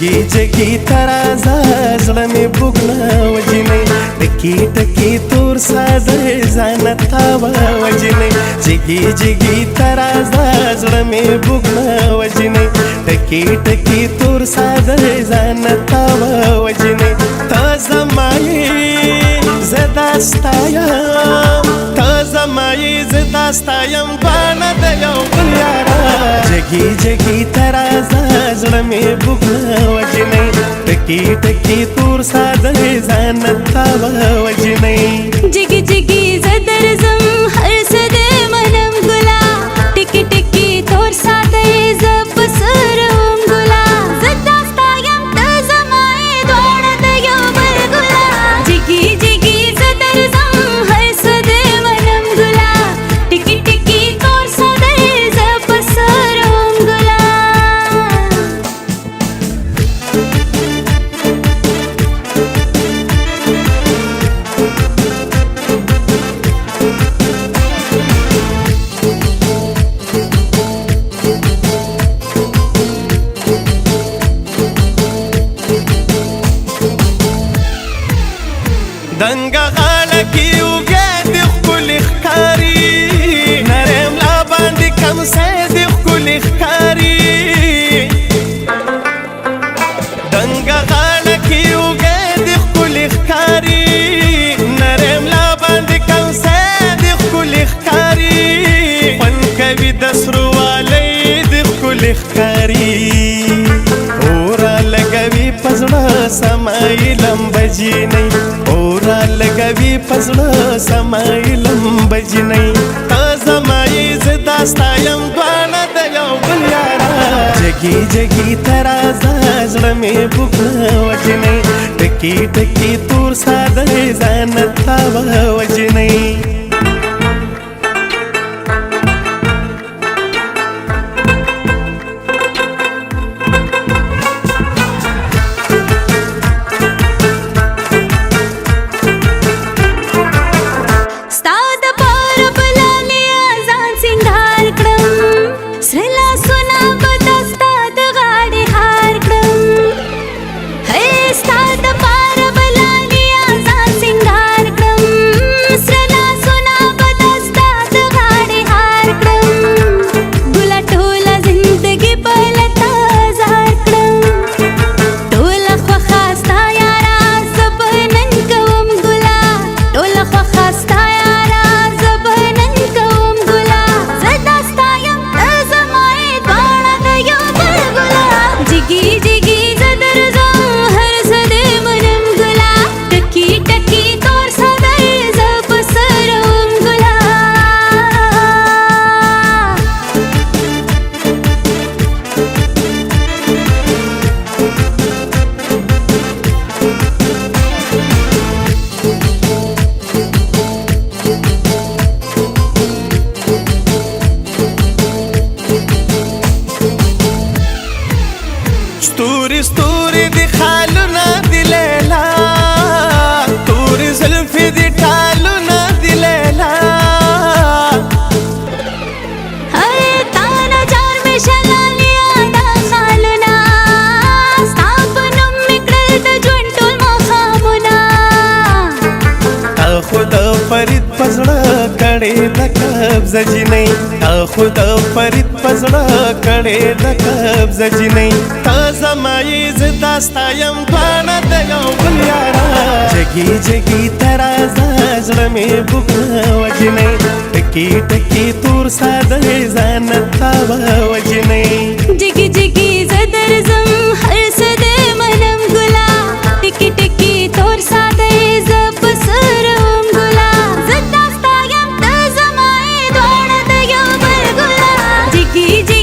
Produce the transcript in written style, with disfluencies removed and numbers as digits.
जगी जगी तराजा زړه مې بوګنا وجنې ټکی ټکی تور ساده ځانتا وجنې جगी جगी ترازا زړه مې بوګنا وجنې ټکی ټکی تور ساده ځانتا وجنې تا زمای زداستایم تا زمای زداستایم باندې د یو بل یارا جगी جगी ترازا زړه مې بوګنا وجنې ټکی ټکی تور ساده ځانتا وجنې جگی جگی زدر زم هر صدې منم ګلا ټکی ټکی تور ساده زپ سرم ګلا زدا ستایم ته زمای دوړ د یو بل ګلا جگی جگی زدر زم هر صدې منم ګلا ټکی ټکی تور ساده زپ سرم ګلا دنګه غاړه کې وګه د خپل ښکاری نرم لا باندې کم سه د خپل ښکاری دنګه غاړه کې وګه د خپل ښکاری نرم لا باندې کم سه د خپل ښکاری فن کوي د سروالی د خپل ښکاری اورا لګوي پزړه سمایلم بجینې اورا لګوي پزړه سمایلم بجینې تا زمای زداستایم دوانه د یو بل یارا جگی جگی ترازا زړه مې بوګنا وجنې ټکی ټکی تور ساده ځانتا وجنې ستوري ستوري دي خالونه دي ليلا توري زلفي دي ټالونه دي ليلا هاي تانا جار مې شلالیا دا خالونه ستاپ نوم میکړل د ژوند ټول مخامونه خود فرید پزړه کړي د قبض جنې خود فرید پزړه کړي د قبض جنې تا زمای زداستایم دوانه د یو بل یارا جگی جگی ترازا زړه مې بوګنا وجنې ټکی ټکی تور ساده ځانتا وجنې جگی جگی زدر زم هر صدې منم ګلا ټکی ټکی تور ساده زپ سرم ګلا زدا ستایم ته زمای دوړ د یو بل ګلا جگی جگی